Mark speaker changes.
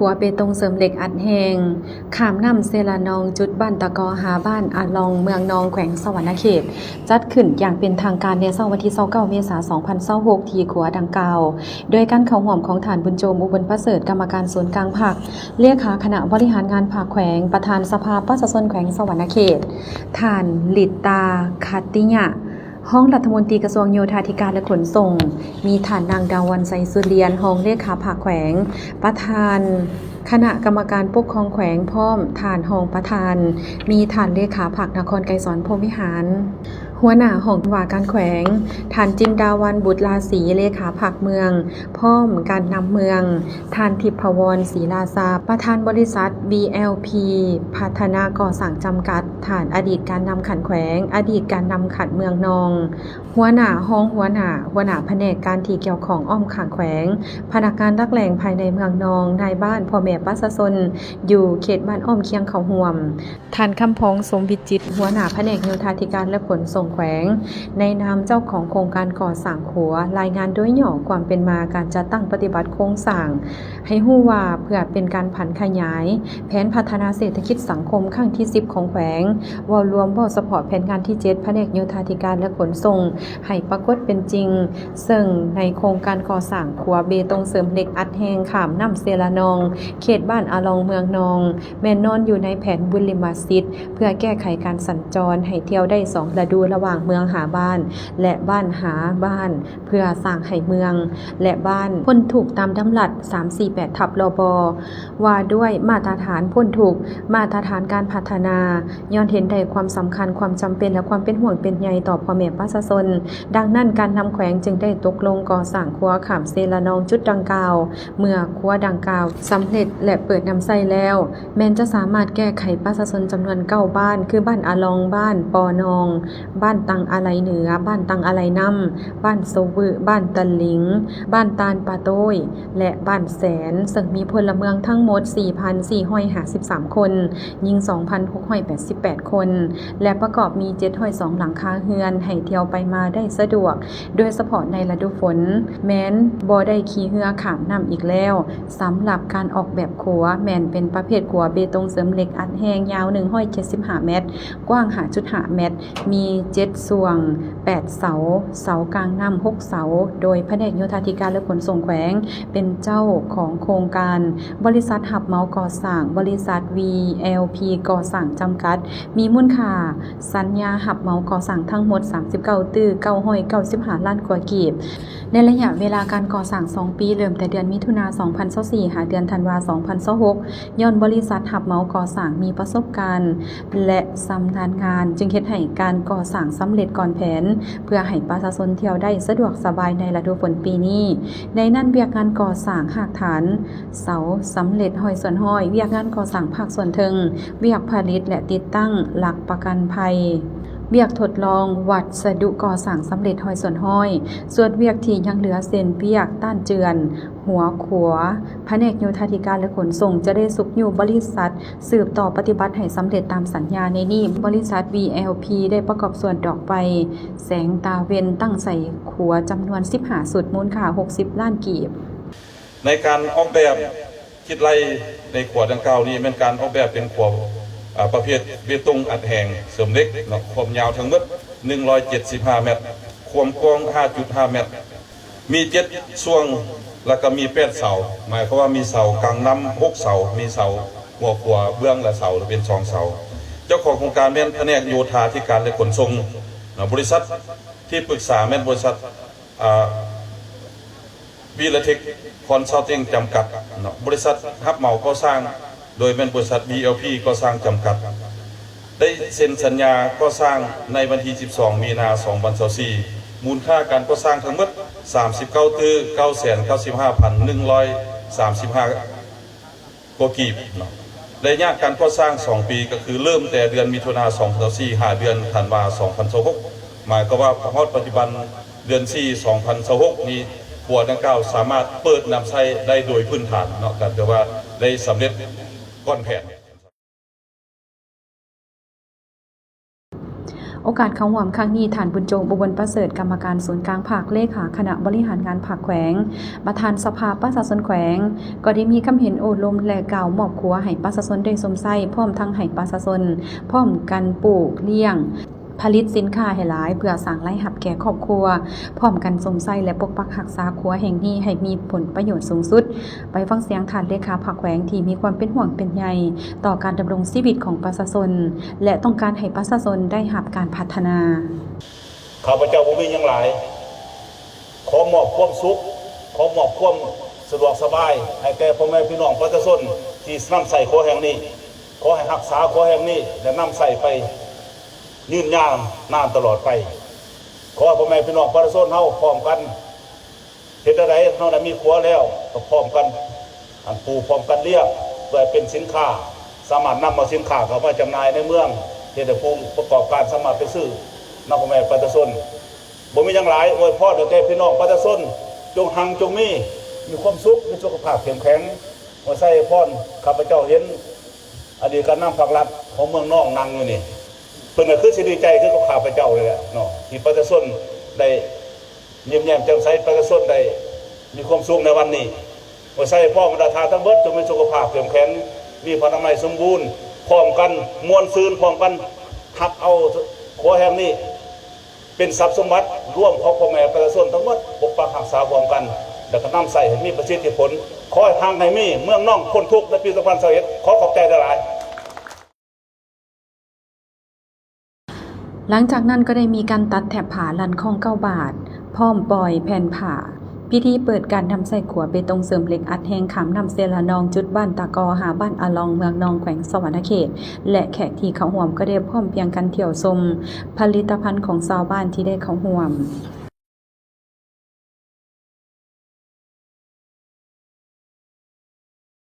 Speaker 1: ขัวเปตงเสริมเหล็กอัดแหงขามน้ำเซลานองจุดบ้านตะกอหาบ้านอาลองเมืองนองแขวงสวรรณเขตจัดขึ้นอย่างเป็นทางการในวันที่29 เมษายน 2026ที่ขัวดังกล่าวโดยการเข้าร่วมของฐานบุญโจมอุบลประเสริฐกรรมการศูนย์กลางภาคเลขาคณะบริหารงานภาคแขวงประธานสภาประชาชนแขวงสวรรณเขตฐานลิตตาคัตติยะห้องรัฐมนตรีกระทรวงโยธาธิการและขนส่งมีฐานนางดาวันไซสุเรียนห้องเลขาภาคแขวงประธานคณะกรรมการปกครองแขวงพร้อมฐานห้องประธานมีฐานเลขาภาคนครไกรสอนพรหมวิหารหัวหน้าห้องว่าการแขวงฐานจินดาวันบุตรราศีเลขาภาคเมืองพร้อมการนำเมืองฐานทิพวรศรีราชาประธานบริษัท BLP พัฒนาก่อสร้างจำกัดฐานอดีตการนำขันแขวงอดีตการนำขันเมืองนองหัวหน้าห้องหัวหน้าแผนกการที่เกี่ยวของอ้อมขังแขวงพนักงานรักแหล่งภายในเมืองนองนายบ้านพ่อแม่ประชาชนอยู่เขตบ้านอ้อมเคียงเขาห่วมท่านคำพองสมวิจิตรหัวหน้าแผนกโยธาธิการและขนส่งแขวงในนามเจ้าของโครงการก่อสร้างขัวรายงานโดยย่อความเป็นมาการจัดตั้งปฏิบัติโครงสร้างให้ฮู้ว่าเพื่อเป็นการผันขยายแผนพัฒนาเศรษฐกิจสังคมครั้งที่10ของแขวงว่ารวมบ่สปอร์ตแผนงานที่7แผนกโยธาธิการและขนส่งให้ปรากฏเป็นจริงซึ่งในโครงการก่อสร้างขัวเบตงเสริมเหล็กอัดแหงขามน้ำเซลานองเขตบ้านอาลองเมืองนองแม่นอนอยู่ในแผนบุริมาสิทธิ์เพื่อแก้ไขการสัญจรให้เที่ยวได้2ฤดูระหว่างเมืองหาบ้านและบ้านหาบ้านเพื่อสร้างให้เมืองและบ้านพ้นถูกตามดำรัส348ทับลบว่าด้วยมาตรฐานพ้นถูกมาตรฐานการพัฒนาย้อนเห็นได้ความสำคัญความจำเป็นและความเป็นห่วงเป็นใยต่อพ่อแม่ประชาชนดังนั้นการนำแขวงจึงได้ตกลงก่อสร้างขัวขามเซลานองจุดดังกล่าวเมื่อขัวดังกล่าวสำเร็จและเปิดนำใช้แล้วแม้นจะสามารถแก้ไขประชาชนจำนวน9บ้านคือบ้านอาลองบ้านปอนองบ้านตังอะไรเหนือบ้านตังอะไรน้ำบ้านโซวือบ้านตะลิงบ้านตาลปาโต้ยและบ้านแสนซึ่งมีพลเมืองทั้งหมด 4,453 คนยิง 2,688 คนและประกอบมี702หลังคาเรือนให้เที่ยวไปมาได้สะดวกโดยเฉพาะในฤดูฝนแม้นบ่ได้ขี่เรือขามน้ำอีกแล้วสำหรับการออกแบบขัวแม้นเป็นประเภทขัวเบตงเสริมเหล็กอัดแหงยาว175เมตรกว้าง5.5เมตรมี7ส่วง8เสากลางน้ำ6เสาโดยแผนกโยธาธิการและขนส่งแขวงเป็นเจ้าของโครงการบริษัทหับเหมาก่อสร้างบริษัท VLP ก่อสร้างจำกัดมีมูลค่าสัญญาหับเหมาก่อสร้างทั้งหมด39ตื้อ995ล้านกว่ากีบในระยะเวลาการก่อสร้าง2ปีเริ่มแต่เดือนมิถุนายน 2024หาเดือนธันวาคม 2026ย้อนบริษัทหับเหมาก่อสร้างมีประสบการณ์และชำนาญงานจึงเฮ็ดให้การก่อสร้างสำเร็จก่อนแผนเพื่อให้ประชาชนเที่ยวได้สะดวกสบายในฤดูฝนปีนี้ในนั้นเวียกงานก่อสร้างหากฐานเสาสำเร็จห้อยส่วนห้อยเวียกงานก่อสร้างภาคส่วนเทิงเวียกผลิตและติดตั้งหลักประกันภัยเวียกทดลองวัสดุก่อสร้างสำเร็จห้อยส่วนห้อยส่วนเวียกที่ยังเหลือเส้นเวียกต้านเจือนหัวขัวแผนกโยธาธิการและขนส่งจะได้สุกอยู่บริษัทสืบต่อปฏิบัติให้สำเร็จตามสัญญาในนี้บริษัท VLP ได้ประกอบส่วนดอกไฟแสงตาเวนตั้งใส่ขัวจำนวน15สุดมูลค่า60ล้านกีบ
Speaker 2: ในการออกแบบคิดไล่ในขวดดังกล่าวนี้เป็นการออกแบบเป็นขวดประเภทเบตงอัดแหงเสริมเหล็กความยาวทั้งหมด175เมตรความกว้าง 5.5 เมตรมี7ช่วงแล้วก็มี8เสาหมายความว่ามีเสากลางน้ำ6เสามีเสาหัวขวาเบื้องและเสาเป็น2เสาเจ้าของโครงการเป็นแผนกโยธาธิการและขนส่งบริษัทที่ปรึกษาเป็นบริษัทวีลเทคคอนซัลติ้งจำกัดบริษัทรับเหมาก่อสร้างโดยเป็นบริษัท BLP ก่อสร้างจำกัดได้เซ็นสัญญาก่อสร้างในวันที่12 มีนาคม 2024มูลค่าการก่อสร้างทั้งหมด39ตื้อ995,135 กว่ากีบระยะการก่อสร้าง2ปีก็คือเริ่มแต่เดือนมิถุนายน 2024หาเดือนธันวาคม 2026หมายความว่าพอปัจจุบันเดือน4 2026นี้ขัวดังกล่าวสามารถเปิดนำใช้ได้โดยพื้นฐานเนาะกันแต่ว่าได้สำเร็จก้อนแผน
Speaker 1: โอกาสเข้าร่วมครั้งนี้ท่านบุญจงอุบลประเสริฐกรรมการศูนย์กลางภาคเลขาคณะบริหารงานภาคแขวงประธานสภาประชาชนแขวงก็ได้มีคำเห็นโอลมและกล่าวมอบครัวให้ประชาชนได้สมไส้พร้อมทั้งให้ประชาชนพร้อมกันปลูกเลี้ยงผลิตสินค้าให้หลายเพื่อสร้างรายรับแก่ครอบครัวพร้อมกันสมไส้และปกปักรักษาครัวแห่งนี้ให้มีผลประโยชน์สูงสุดไปฟังเสียงท่านเลขาภาคแขวงที่มีความเป็นห่วงเป็นใยต่อการดำรงชีวิตของประชาชนและต้องการให้ประชาชนได้รับการพัฒนา
Speaker 3: ข้าพเจ้าบ่มีหยังหลายขอมอบความสุขขอมอบความสะดวกสบายให้แก่พ่อแม่พี่น้องประชาชนที่นำใส่ครัวแห่งนี้ขอให้รักษาครัวแห่งนี้และนำใส่ไปยืนยาวนานตลอดไปขอพ่อแม่พี่น้องประชาชนเฮาพร้อมกันเฮ็ดอะไรเฮาได้มีครัวแล้วก็พร้อมกันปลูกพร้อมกันเลี้ยงเพื่อเป็นสินค้าสามารถนำเอาสินค้าเข้ามาจำหน่ายในเมืองเฮ็ดให้ผู้ประกอบการสามารถไปซื้อนำพ่อแม่ประชาชนบ่มีหยังหลายอวยพรแก่พี่น้องประชาชนจงหังจงมีความสุขมีสุขภาพเข้มแข็งบ่ใส่พรข้าพเจ้าเห็นอดีตการนำภาครัฐของเมืองนอกนั่งอยู่นี่เพิ่นก็คือสิดีใจคือกับข้าพเจ้าเลยแหละเนาะที่ประชาชนได้ยิ้มแย้มแจ่มใสประชาชนได้มีความสุขในวันนี้บ่ใส่พ่อบรรดาทาทั้งเบิดจงมีสุขภาพเข้มแข็งมีพลานามัยสมบูรณ์พร้อมกันมวลซืนพร้อมกันทับเอาครัวแห่งนี้เป็นทรัพย์สมบัติร่วมของพ่อแม่ประชาชนทั้งหมดปกปักรักษาพร้อมกันแล้วก็นำใส่ให้มีประสิทธิผลขอให้ทางไหนมีเมืองน่องพ้นทุกข์ในปี2021ขอขอบใจหลาย
Speaker 1: หลังจากนั้นก็ได้มีการตัดแถบผาลันคอง9 บาทพร้อมปล่อยแผ่นผ่าพิธีเปิดการทำใส่ขัวเบตงเสริมเหล็กอัดแห้งขามนำเซลานองจุดบ้านตากอหาบ้านอาลองเมืองนองแขวงสวรรณเขตและแขกที่เขาห่วมก็ได้พร้อมเพียงกันเที่ยวชมผลิตภัณฑ์ของชาวบ้านที่ได้เขาห่วม